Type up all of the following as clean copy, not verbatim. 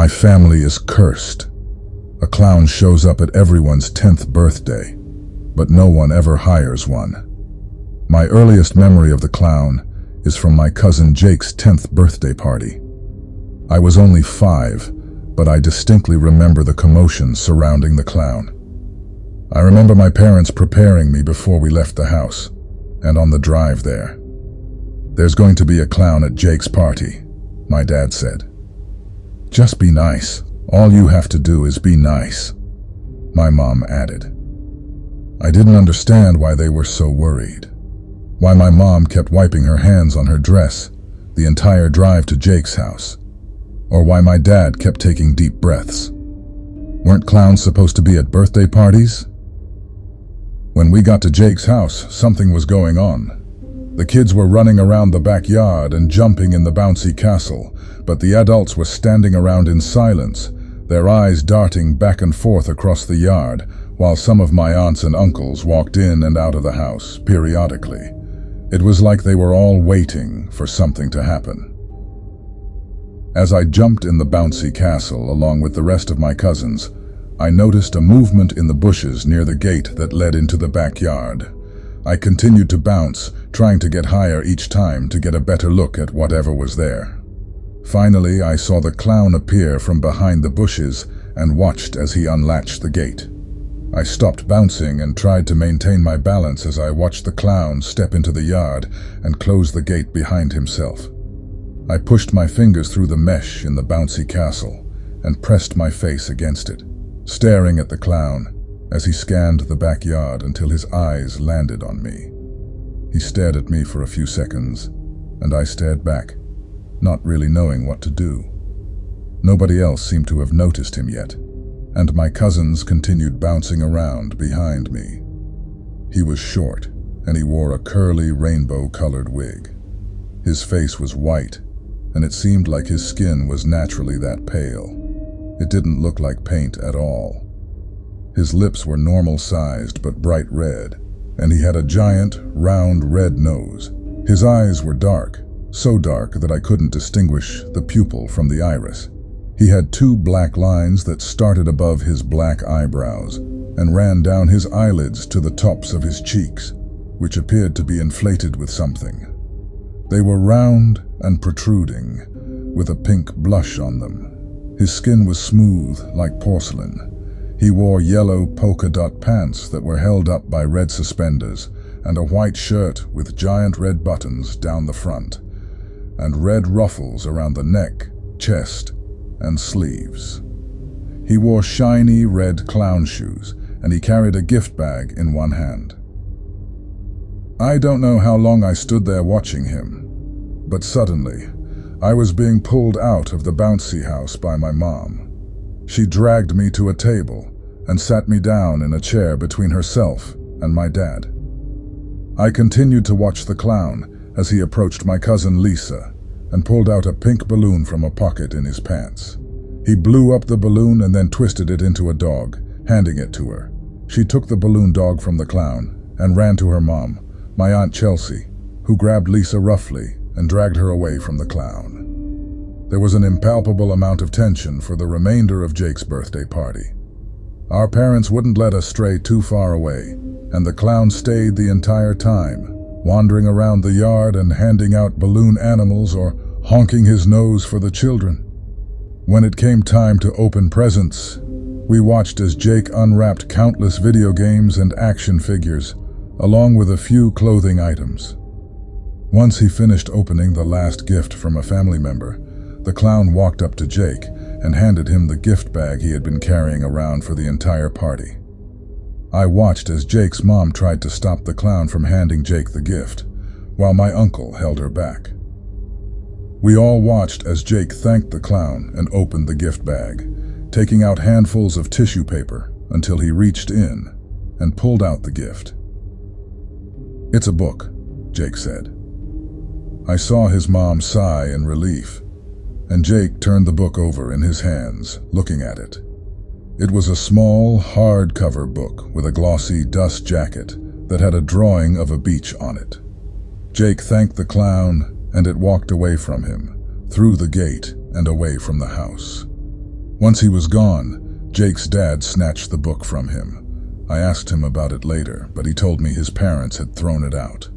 My family is cursed. A clown shows up at everyone's 10th birthday, but no one ever hires one. My earliest memory of the clown is from my cousin Jake's 10th birthday party. I was only 5, but I distinctly remember the commotion surrounding the clown. I remember my parents preparing me before we left the house, and on the drive there. "There's going to be a clown at Jake's party," my dad said. "Just be nice. All you have to do is be nice," my mom added. I didn't understand why they were so worried. Why my mom kept wiping her hands on her dress the entire drive to Jake's house. Or why my dad kept taking deep breaths. Weren't clowns supposed to be at birthday parties? When we got to Jake's house, something was going on. The kids were running around the backyard and jumping in the bouncy castle, but the adults were standing around in silence, their eyes darting back and forth across the yard, while some of my aunts and uncles walked in and out of the house periodically. It was like they were all waiting for something to happen. As I jumped in the bouncy castle along with the rest of my cousins, I noticed a movement in the bushes near the gate that led into the backyard. I continued to bounce, trying to get higher each time to get a better look at whatever was there. Finally, I saw the clown appear from behind the bushes and watched as he unlatched the gate. I stopped bouncing and tried to maintain my balance as I watched the clown step into the yard and close the gate behind himself. I pushed my fingers through the mesh in the bouncy castle and pressed my face against it, staring at the clown as he scanned the backyard until his eyes landed on me. He stared at me for a few seconds, and I stared back, not really knowing what to do. Nobody else seemed to have noticed him yet, and my cousins continued bouncing around behind me. He was short, and he wore a curly rainbow-colored wig. His face was white, and it seemed like his skin was naturally that pale. It didn't look like paint at all. His lips were normal-sized but bright red, and he had a giant, round red nose. His eyes were dark, so dark that I couldn't distinguish the pupil from the iris. He had 2 black lines that started above his black eyebrows and ran down his eyelids to the tops of his cheeks, which appeared to be inflated with something. They were round and protruding, with a pink blush on them. His skin was smooth like porcelain. He wore yellow polka dot pants that were held up by red suspenders and a white shirt with giant red buttons down the front and red ruffles around the neck, chest, and sleeves. He wore shiny red clown shoes and he carried a gift bag in one hand. I don't know how long I stood there watching him, but suddenly I was being pulled out of the bouncy house by my mom. She dragged me to a table and sat me down in a chair between herself and my dad. I continued to watch the clown as he approached my cousin Lisa and pulled out a pink balloon from a pocket in his pants. He blew up the balloon and then twisted it into a dog, handing it to her. She took the balloon dog from the clown and ran to her mom, my Aunt Chelsea, who grabbed Lisa roughly and dragged her away from the clown. There was an impalpable amount of tension for the remainder of Jake's birthday party. Our parents wouldn't let us stray too far away, and the clown stayed the entire time, wandering around the yard and handing out balloon animals or honking his nose for the children. When it came time to open presents, we watched as Jake unwrapped countless video games and action figures, along with a few clothing items. Once he finished opening the last gift from a family member, the clown walked up to Jake and handed him the gift bag he had been carrying around for the entire party. I watched as Jake's mom tried to stop the clown from handing Jake the gift, while my uncle held her back. We all watched as Jake thanked the clown and opened the gift bag, taking out handfuls of tissue paper until he reached in and pulled out the gift. "It's a book," Jake said. I saw his mom sigh in relief, and Jake turned the book over in his hands, looking at it. It was a small, hardcover book with a glossy dust jacket that had a drawing of a beach on it. Jake thanked the clown, and it walked away from him, through the gate and away from the house. Once he was gone, Jake's dad snatched the book from him. I asked him about it later, but he told me his parents had thrown it out.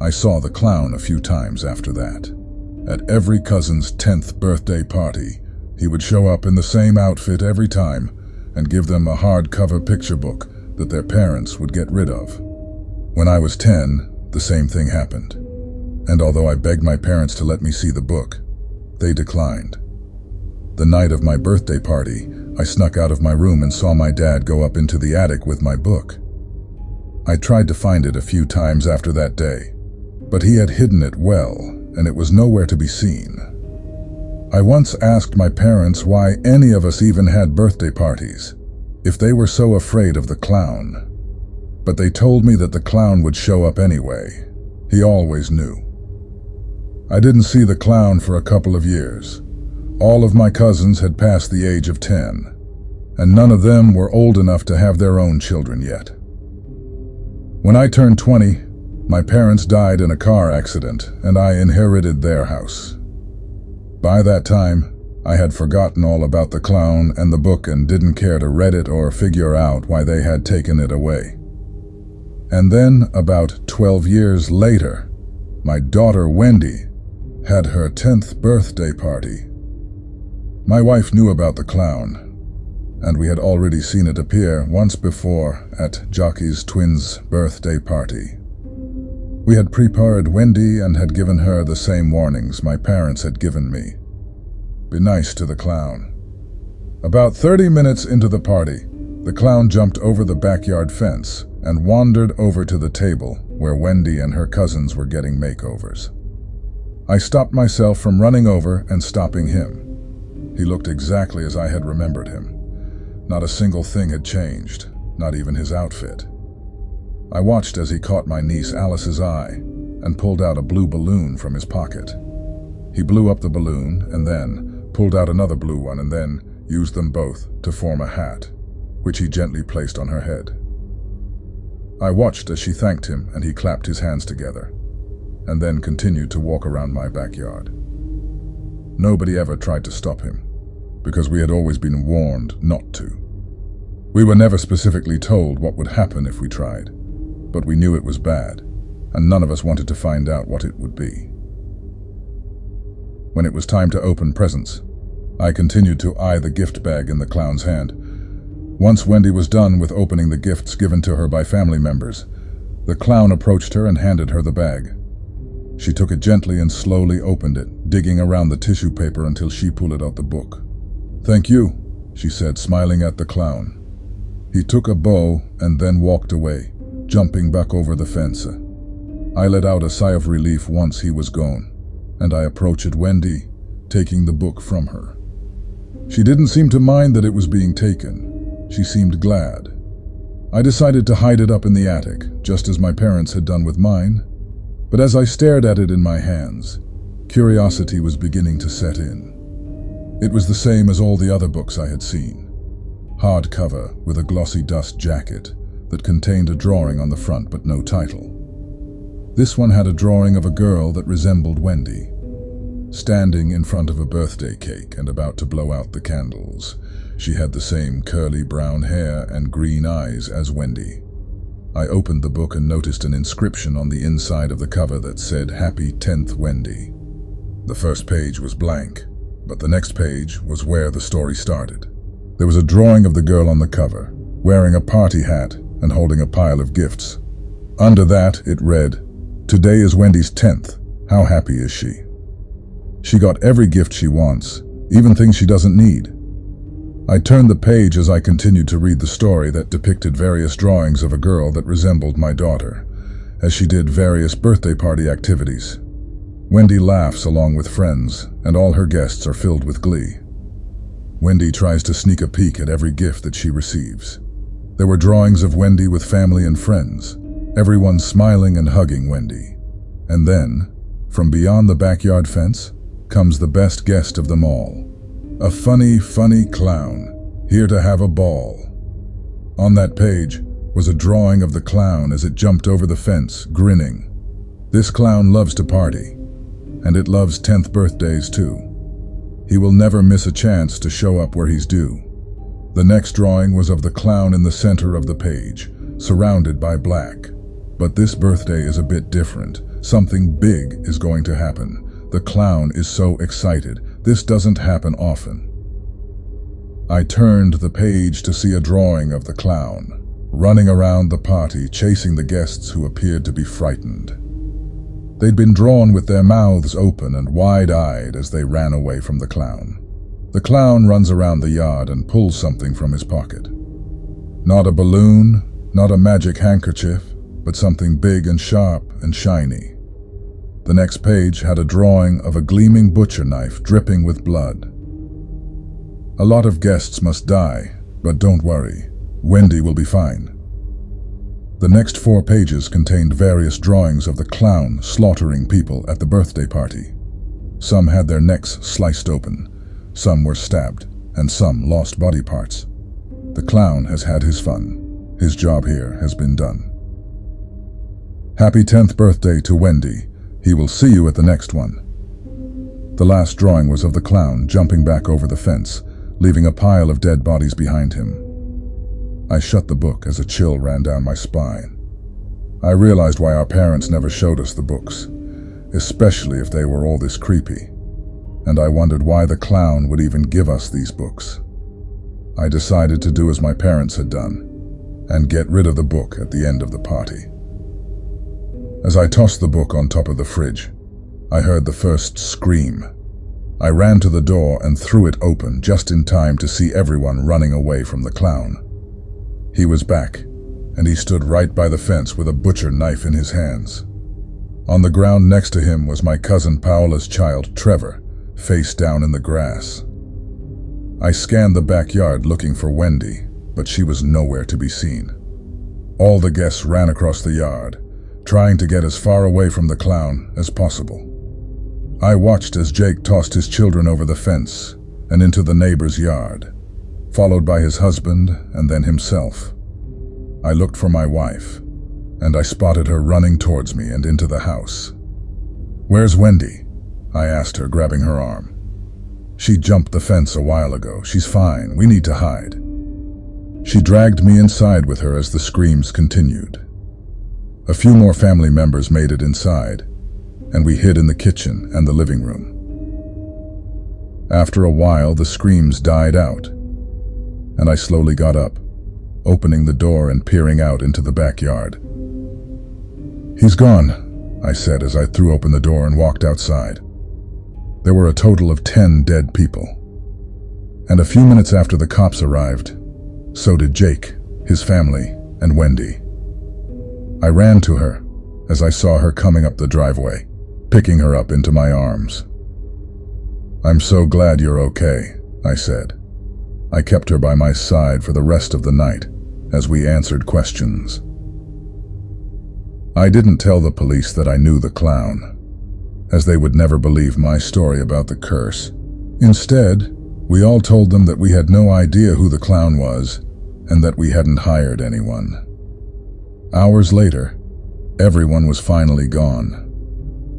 I saw the clown a few times after that. At every cousin's 10th birthday party, he would show up in the same outfit every time and give them a hardcover picture book that their parents would get rid of. When I was 10, the same thing happened. And although I begged my parents to let me see the book, they declined. The night of my birthday party, I snuck out of my room and saw my dad go up into the attic with my book. I tried to find it a few times after that day, but he had hidden it well, and it was nowhere to be seen. I once asked my parents why any of us even had birthday parties, if they were so afraid of the clown. But they told me that the clown would show up anyway. He always knew. I didn't see the clown for a couple of years. All of my cousins had passed the age of 10, and none of them were old enough to have their own children yet. When I turned 20, my parents died in a car accident, and I inherited their house. By that time, I had forgotten all about the clown and the book and didn't care to read it or figure out why they had taken it away. And then, about 12 years later, my daughter Wendy had her 10th birthday party. My wife knew about the clown, and we had already seen it appear once before at Jockey's twins' birthday party. We had prepared Wendy and had given her the same warnings my parents had given me. Be nice to the clown. About 30 minutes into the party, the clown jumped over the backyard fence and wandered over to the table where Wendy and her cousins were getting makeovers. I stopped myself from running over and stopping him. He looked exactly as I had remembered him. Not a single thing had changed, not even his outfit. I watched as he caught my niece Alice's eye and pulled out a blue balloon from his pocket. He blew up the balloon and then pulled out another blue one and then used them both to form a hat, which he gently placed on her head. I watched as she thanked him and he clapped his hands together, and then continued to walk around my backyard. Nobody ever tried to stop him, because we had always been warned not to. We were never specifically told what would happen if we tried, but we knew it was bad, and none of us wanted to find out what it would be. When it was time to open presents, I continued to eye the gift bag in the clown's hand. Once Wendy was done with opening the gifts given to her by family members, the clown approached her and handed her the bag. She took it gently and slowly opened it, digging around the tissue paper until she pulled out the book. "Thank you," she said, smiling at the clown. He took a bow and then walked away, jumping back over the fence. I let out a sigh of relief once he was gone, and I approached Wendy, taking the book from her. She didn't seem to mind that it was being taken. She seemed glad. I decided to hide it up in the attic, just as my parents had done with mine. But as I stared at it in my hands, curiosity was beginning to set in. It was the same as all the other books I had seen. Hardcover with a glossy dust jacket that contained a drawing on the front but no title. This one had a drawing of a girl that resembled Wendy, standing in front of a birthday cake and about to blow out the candles. She had the same curly brown hair and green eyes as Wendy. I opened the book and noticed an inscription on the inside of the cover that said, "Happy 10th Wendy." The first page was blank, but the next page was where the story started. There was a drawing of the girl on the cover, wearing a party hat and holding a pile of gifts. Under that, it read, "Today is Wendy's 10th. How happy is she? She got every gift she wants, even things she doesn't need." I turned the page as I continued to read the story that depicted various drawings of a girl that resembled my daughter, as she did various birthday party activities. Wendy laughs along with friends, and all her guests are filled with glee. Wendy tries to sneak a peek at every gift that she receives. There were drawings of Wendy with family and friends, everyone smiling and hugging Wendy. And then, from beyond the backyard fence, comes the best guest of them all. A funny clown, here to have a ball. On that page was a drawing of the clown as it jumped over the fence, grinning. This clown loves to party, and it loves 10th birthdays too. He will never miss a chance to show up where he's due. The next drawing was of the clown in the center of the page, surrounded by black. But this birthday is a bit different. Something big is going to happen. The clown is so excited. This doesn't happen often. I turned the page to see a drawing of the clown, running around the party, chasing the guests who appeared to be frightened. They'd been drawn with their mouths open and wide-eyed as they ran away from the clown. The clown runs around the yard and pulls something from his pocket. Not a balloon, not a magic handkerchief, but something big and sharp and shiny. The next page had a drawing of a gleaming butcher knife dripping with blood. A lot of guests must die, but don't worry, Wendy will be fine. The next 4 pages contained various drawings of the clown slaughtering people at the birthday party. Some had their necks sliced open, some were stabbed, and some lost body parts. The clown has had his fun. His job here has been done. Happy 10th birthday to Wendy. He will see you at the next one. The last drawing was of the clown jumping back over the fence, leaving a pile of dead bodies behind him. I shut the book as a chill ran down my spine. I realized why our parents never showed us the books, especially if they were all this creepy. And I wondered why the clown would even give us these books. I decided to do as my parents had done, and get rid of the book at the end of the party. As I tossed the book on top of the fridge, I heard the first scream. I ran to the door and threw it open just in time to see everyone running away from the clown. He was back, and he stood right by the fence with a butcher knife in his hands. On the ground next to him was my cousin Paola's child, Trevor, face down in the grass. I scanned the backyard looking for Wendy, but she was nowhere to be seen. All the guests ran across the yard, trying to get as far away from the clown as possible. I watched as Jake tossed his children over the fence and into the neighbor's yard, followed by his husband and then himself. I looked for my wife, and I spotted her running towards me and into the house. "Where's Wendy?" I asked her, grabbing her arm. "She jumped the fence a while ago. She's fine. We need to hide." She dragged me inside with her as the screams continued. A few more family members made it inside, and we hid in the kitchen and the living room. After a while, the screams died out, and I slowly got up, opening the door and peering out into the backyard. "He's gone," I said as I threw open the door and walked outside. There were a total of 10 dead people. And a few minutes after the cops arrived, so did Jake, his family, and Wendy. I ran to her as I saw her coming up the driveway, picking her up into my arms. "I'm so glad you're okay," I said. I kept her by my side for the rest of the night as we answered questions. I didn't tell the police that I knew the clown, as they would never believe my story about the curse. Instead, we all told them that we had no idea who the clown was and that we hadn't hired anyone. Hours later, everyone was finally gone.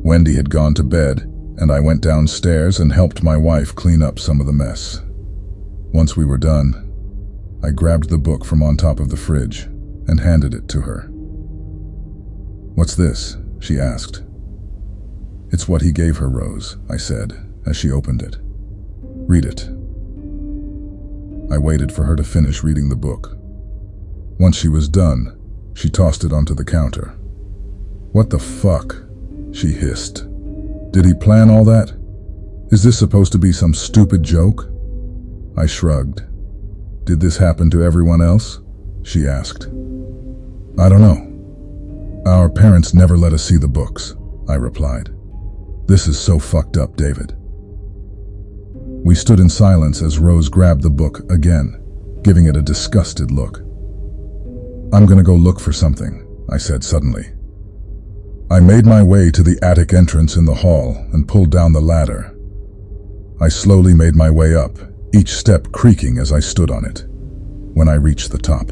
Wendy had gone to bed, and I went downstairs and helped my wife clean up some of the mess. Once we were done, I grabbed the book from on top of the fridge and handed it to her. "What's this?" she asked. "It's what he gave her, Rose," I said as she opened it. "Read it." I waited for her to finish reading the book. Once she was done, she tossed it onto the counter. "What the fuck?" she hissed. "Did he plan all that? Is this supposed to be some stupid joke?" I shrugged. "Did this happen to everyone else?" she asked. "I don't know. Our parents never let us see the books," I replied. "This is so fucked up, David." We stood in silence as Rose grabbed the book again, giving it a disgusted look. "I'm gonna go look for something," I said suddenly. I made my way to the attic entrance in the hall and pulled down the ladder. I slowly made my way up, each step creaking as I stood on it. When I reached the top,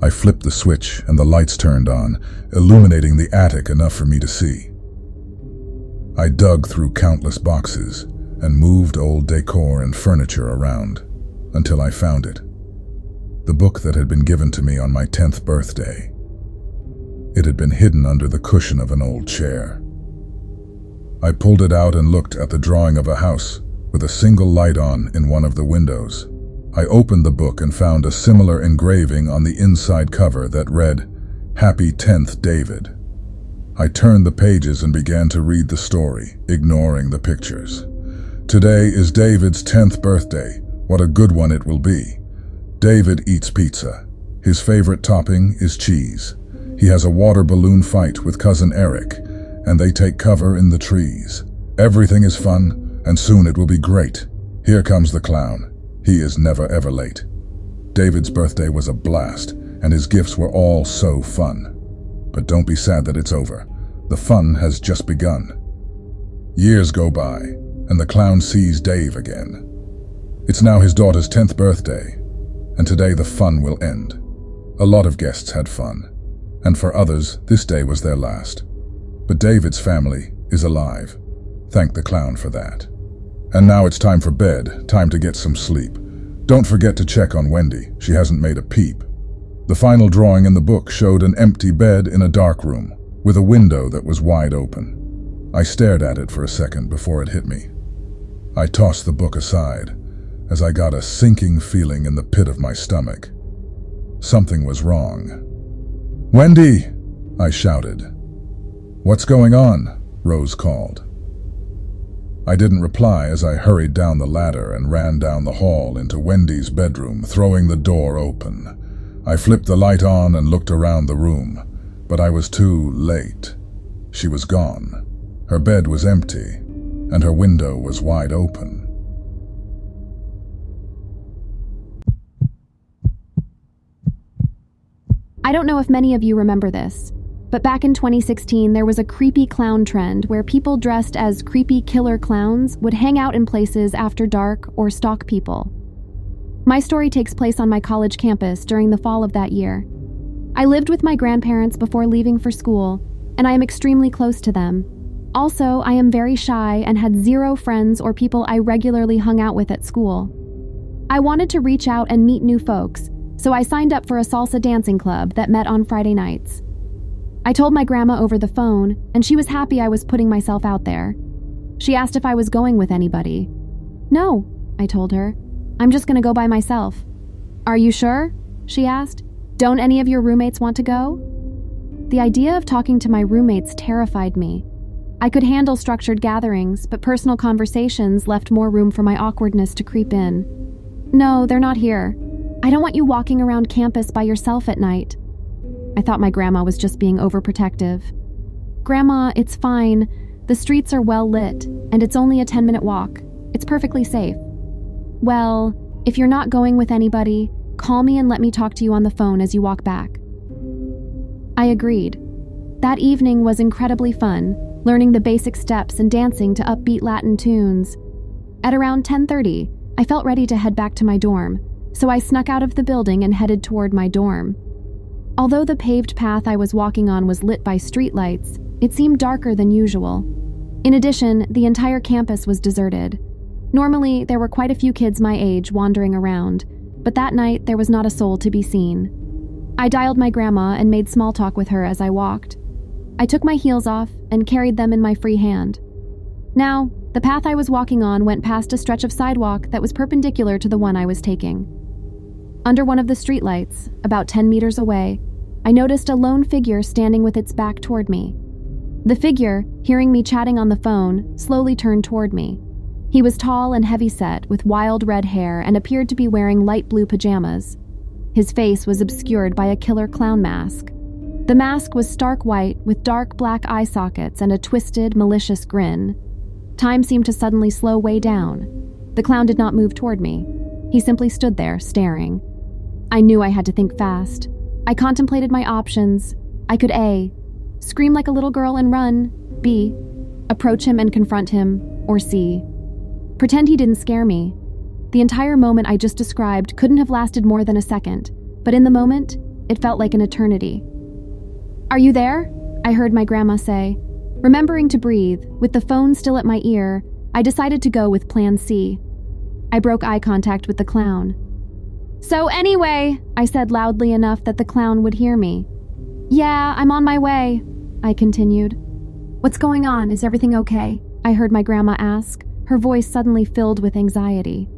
I flipped the switch and the lights turned on, illuminating the attic enough for me to see. I dug through countless boxes and moved old decor and furniture around until I found it. The book that had been given to me on my 10th birthday. It had been hidden under the cushion of an old chair. I pulled it out and looked at the drawing of a house with a single light on in one of the windows. I opened the book and found a similar engraving on the inside cover that read, "Happy 10th, David." I turned the pages and began to read the story, ignoring the pictures. Today is David's 10th birthday. What a good one it will be. David eats pizza. His favorite topping is cheese. He has a water balloon fight with cousin Eric, and they take cover in the trees. Everything is fun, and soon it will be great. Here comes the clown. He is never ever late. David's birthday was a blast, and his gifts were all so fun. But don't be sad that it's over. The fun has just begun. Years go by, and the clown sees Dave again. It's now his daughter's 10th birthday, and today the fun will end. A lot of guests had fun, and for others, this day was their last. But David's family is alive. Thank the clown for that. And now it's time for bed, time to get some sleep. Don't forget to check on Wendy. She hasn't made a peep. The final drawing in the book showed an empty bed in a dark room, with a window that was wide open. I stared at it for a second before it hit me. I tossed the book aside, as I got a sinking feeling in the pit of my stomach. Something was wrong. "Wendy!" I shouted. "What's going on?" Rose called. I didn't reply as I hurried down the ladder and ran down the hall into Wendy's bedroom, throwing the door open. I flipped the light on and looked around the room, but I was too late. She was gone. Her bed was empty, and her window was wide open. I don't know if many of you remember this, but back in 2016 there was a creepy clown trend where people dressed as creepy killer clowns would hang out in places after dark or stalk people. My story takes place on my college campus during the fall of that year. I lived with my grandparents before leaving for school, and I am extremely close to them. Also, I am very shy and had zero friends or people I regularly hung out with at school. I wanted to reach out and meet new folks, so I signed up for a salsa dancing club that met on Friday nights. I told my grandma over the phone, and she was happy I was putting myself out there. She asked if I was going with anybody. "No," I told her. "I'm just gonna go by myself." "Are you sure?" she asked. "Don't any of your roommates want to go?" The idea of talking to my roommates terrified me. I could handle structured gatherings, but personal conversations left more room for my awkwardness to creep in. "No, they're not here. I don't want you walking around campus by yourself at night." I thought my grandma was just being overprotective. "Grandma, it's fine. The streets are well lit, and it's only a 10-minute walk. It's perfectly safe." "Well, if you're not going with anybody, call me and let me talk to you on the phone as you walk back." I agreed. That evening was incredibly fun, learning the basic steps and dancing to upbeat Latin tunes. At around 10:30, I felt ready to head back to my dorm, so I snuck out of the building and headed toward my dorm. Although the paved path I was walking on was lit by streetlights, it seemed darker than usual. In addition, the entire campus was deserted. Normally, there were quite a few kids my age wandering around, but that night there was not a soul to be seen. I dialed my grandma and made small talk with her as I walked. I took my heels off and carried them in my free hand. Now, the path I was walking on went past a stretch of sidewalk that was perpendicular to the one I was taking. Under one of the streetlights, about 10 meters away, I noticed a lone figure standing with its back toward me. The figure, hearing me chatting on the phone, slowly turned toward me. He was tall and heavy-set, with wild red hair, and appeared to be wearing light blue pajamas. His face was obscured by a killer clown mask. The mask was stark white, with dark black eye sockets and a twisted, malicious grin. Time seemed to suddenly slow way down. The clown did not move toward me. He simply stood there, staring. I knew I had to think fast. I contemplated my options. I could A, scream like a little girl and run, B, approach him and confront him, or C, pretend he didn't scare me. The entire moment I just described couldn't have lasted more than a second, but in the moment, it felt like an eternity. "Are you there?" I heard my grandma say. Remembering to breathe, with the phone still at my ear, I decided to go with Plan C. I broke eye contact with the clown. "So anyway," I said loudly enough that the clown would hear me. "Yeah, I'm on my way," I continued. "What's going on? Is everything okay?" I heard my grandma ask, her voice suddenly filled with anxiety.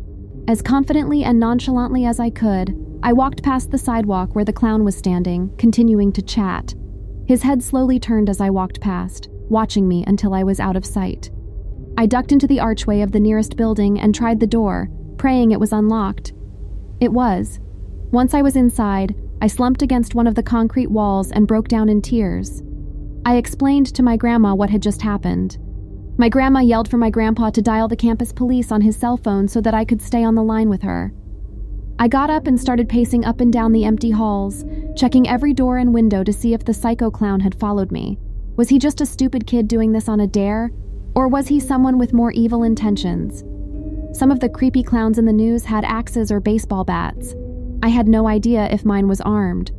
As confidently and nonchalantly as I could, I walked past the sidewalk where the clown was standing, continuing to chat. His head slowly turned as I walked past, watching me until I was out of sight. I ducked into the archway of the nearest building and tried the door, praying it was unlocked. It was. Once I was inside, I slumped against one of the concrete walls and broke down in tears. I explained to my grandma what had just happened. My grandma yelled for my grandpa to dial the campus police on his cell phone so that I could stay on the line with her. I got up and started pacing up and down the empty halls, checking every door and window to see if the psycho clown had followed me. Was he just a stupid kid doing this on a dare? Or was he someone with more evil intentions? Some of the creepy clowns in the news had axes or baseball bats. I had no idea if mine was armed.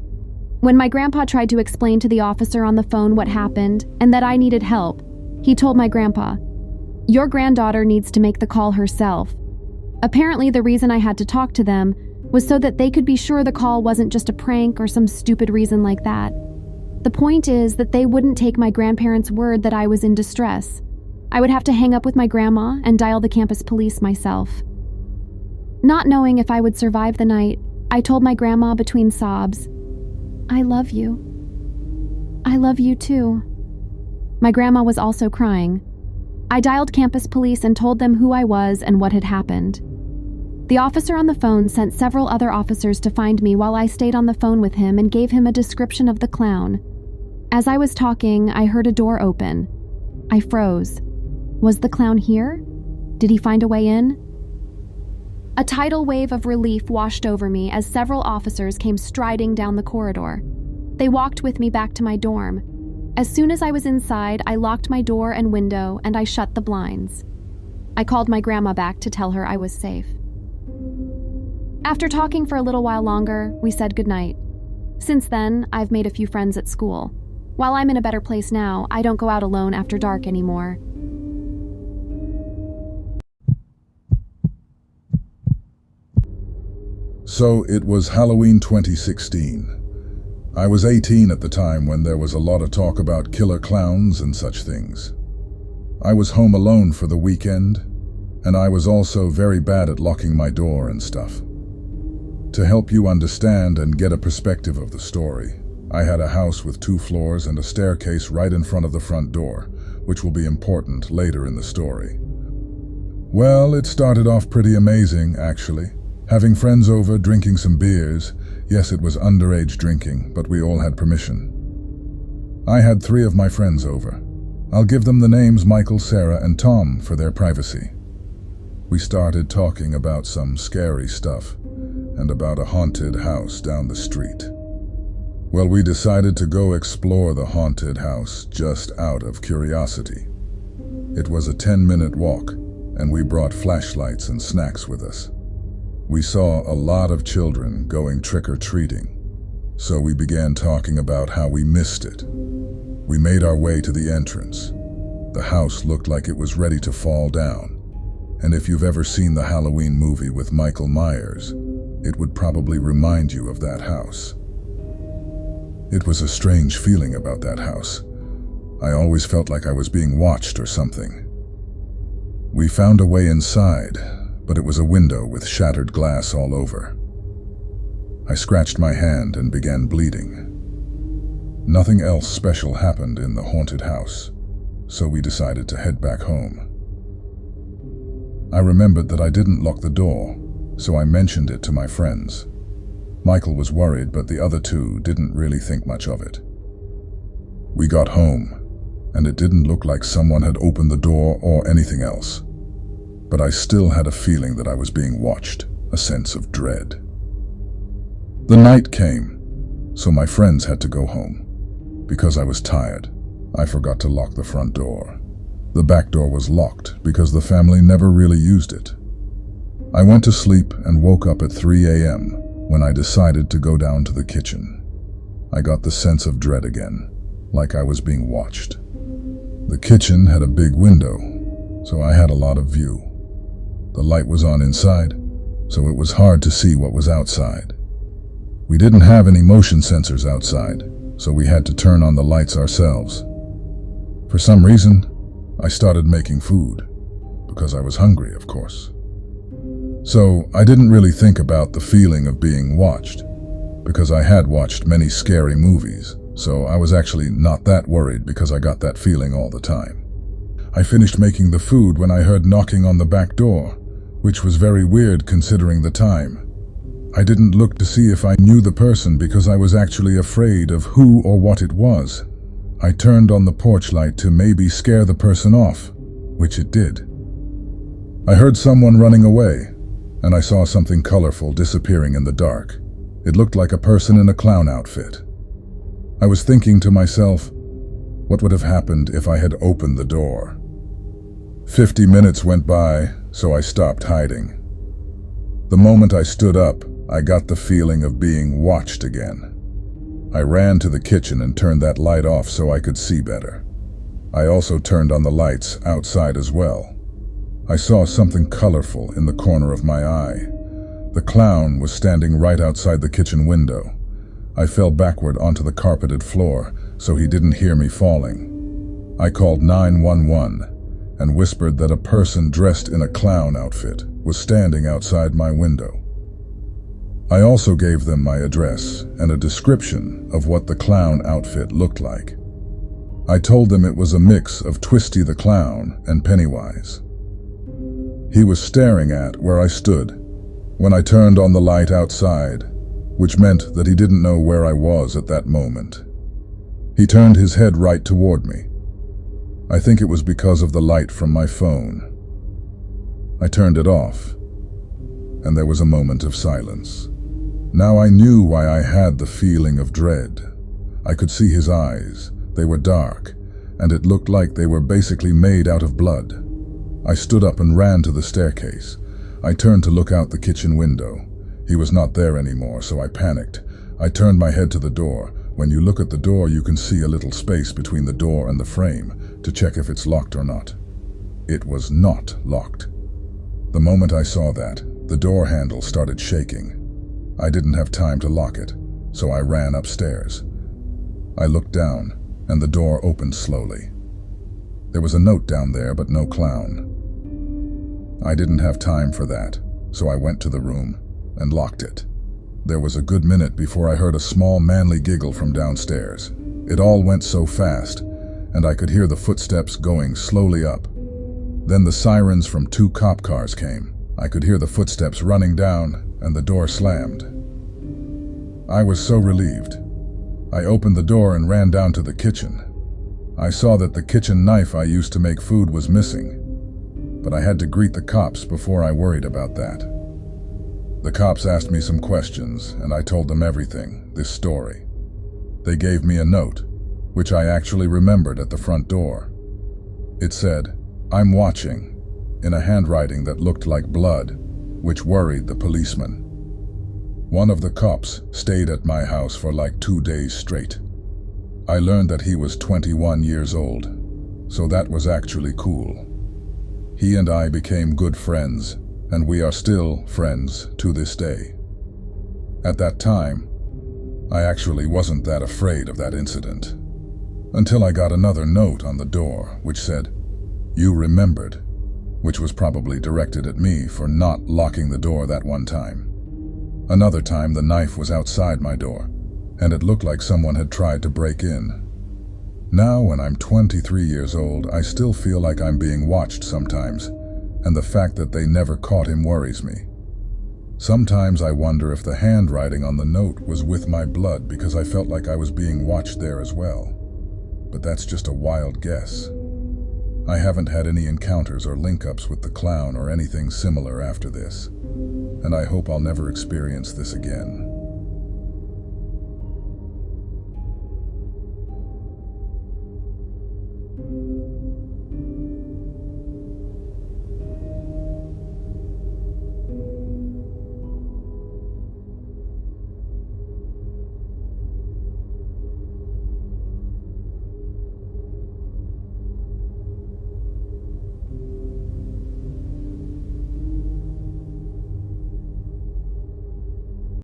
When my grandpa tried to explain to the officer on the phone what happened and that I needed help, he told my grandpa, "Your granddaughter needs to make the call herself." Apparently, the reason I had to talk to them was so that they could be sure the call wasn't just a prank or some stupid reason like that. The point is that they wouldn't take my grandparents' word that I was in distress. I would have to hang up with my grandma and dial the campus police myself. Not knowing if I would survive the night, I told my grandma between sobs, "I love you. I love you too." My grandma was also crying. I dialed campus police and told them who I was and what had happened. The officer on the phone sent several other officers to find me while I stayed on the phone with him and gave him a description of the clown. As I was talking, I heard a door open. I froze. Was the clown here? Did he find a way in? A tidal wave of relief washed over me as several officers came striding down the corridor. They walked with me back to my dorm. As soon as I was inside, I locked my door and window and I shut the blinds. I called my grandma back to tell her I was safe. After talking for a little while longer, we said goodnight. Since then, I've made a few friends at school. While I'm in a better place now, I don't go out alone after dark anymore. So it was Halloween 2016. I was 18 at the time when there was a lot of talk about killer clowns and such things. I was home alone for the weekend, and I was also very bad at locking my door and stuff. To help you understand and get a perspective of the story, I had a house with 2 floors and a staircase right in front of the front door, which will be important later in the story. Well, it started off pretty amazing, actually. Having friends over, drinking some beers. Yes, it was underage drinking, but we all had permission. I had 3 of my friends over. I'll give them the names Michael, Sarah, and Tom for their privacy. We started talking about some scary stuff and about a haunted house down the street. Well, we decided to go explore the haunted house just out of curiosity. It was a 10-minute walk, and we brought flashlights and snacks with us. We saw a lot of children going trick-or-treating, so we began talking about how we missed it. We made our way to the entrance. The house looked like it was ready to fall down, and if you've ever seen the Halloween movie with Michael Myers, it would probably remind you of that house. It was a strange feeling about that house. I always felt like I was being watched or something. We found a way inside, but it was a window with shattered glass all over. I scratched my hand and began bleeding. Nothing else special happened in the haunted house, so we decided to head back home. I remembered that I didn't lock the door, so I mentioned it to my friends. Michael was worried, but the other 2 didn't really think much of it. We got home, and it didn't look like someone had opened the door or anything else. But I still had a feeling that I was being watched, a sense of dread. The night came, so my friends had to go home. Because I was tired, I forgot to lock the front door. The back door was locked because the family never really used it. I went to sleep and woke up at 3 a.m. when I decided to go down to the kitchen. I got the sense of dread again, like I was being watched. The kitchen had a big window, so I had a lot of view. The light was on inside, so it was hard to see what was outside. We didn't have any motion sensors outside, so we had to turn on the lights ourselves. For some reason, I started making food, because I was hungry, of course. So I didn't really think about the feeling of being watched, because I had watched many scary movies, so I was actually not that worried because I got that feeling all the time. I finished making the food when I heard knocking on the back door, which was very weird considering the time. I didn't look to see if I knew the person because I was actually afraid of who or what it was. I turned on the porch light to maybe scare the person off, which it did. I heard someone running away, and I saw something colorful disappearing in the dark. It looked like a person in a clown outfit. I was thinking to myself, what would have happened if I had opened the door? 50 minutes went by, so I stopped hiding. The moment I stood up, I got the feeling of being watched again. I ran to the kitchen and turned that light off so I could see better. I also turned on the lights outside as well. I saw something colorful in the corner of my eye. The clown was standing right outside the kitchen window. I fell backward onto the carpeted floor so he didn't hear me falling. I called 911 and whispered that a person dressed in a clown outfit was standing outside my window. I also gave them my address and a description of what the clown outfit looked like. I told them it was a mix of Twisty the Clown and Pennywise. He was staring at where I stood when I turned on the light outside, which meant that he didn't know where I was at that moment. He turned his head right toward me. I think it was because of the light from my phone. I turned it off, and there was a moment of silence. Now I knew why I had the feeling of dread. I could see his eyes. They were dark, and it looked like they were basically made out of blood. I stood up and ran to the staircase. I turned to look out the kitchen window. He was not there anymore, so I panicked. I turned my head to the door. When you look at the door, you can see a little space between the door and the frame to check if it's locked or not. It was not locked. The moment I saw that, the door handle started shaking. I didn't have time to lock it, so I ran upstairs. I looked down, and the door opened slowly. There was a note down there, but no clown. I didn't have time for that, so I went to the room and locked it. There was a good minute before I heard a small manly giggle from downstairs. It all went so fast, and I could hear the footsteps going slowly up. Then the sirens from 2 cop cars came. I could hear the footsteps running down, and the door slammed. I was so relieved. I opened the door and ran down to the kitchen. I saw that the kitchen knife I used to make food was missing, but I had to greet the cops before I worried about that. The cops asked me some questions, and I told them everything, this story. They gave me a note, which I actually remembered at the front door. It said, "I'm watching," in a handwriting that looked like blood, which worried the policeman. One of the cops stayed at my house for like 2 days straight. I learned that he was 21 years old, so that was actually cool. He and I became good friends, and we are still friends to this day. At that time, I actually wasn't that afraid of that incident, until I got another note on the door which said, "You remembered," which was probably directed at me for not locking the door that one time. Another time the knife was outside my door, and it looked like someone had tried to break in. Now, when I'm 23 years old, I still feel like I'm being watched sometimes, and the fact that they never caught him worries me. Sometimes I wonder if the handwriting on the note was with my blood because I felt like I was being watched there as well. But that's just a wild guess. I haven't had any encounters or link-ups with the clown or anything similar after this, and I hope I'll never experience this again.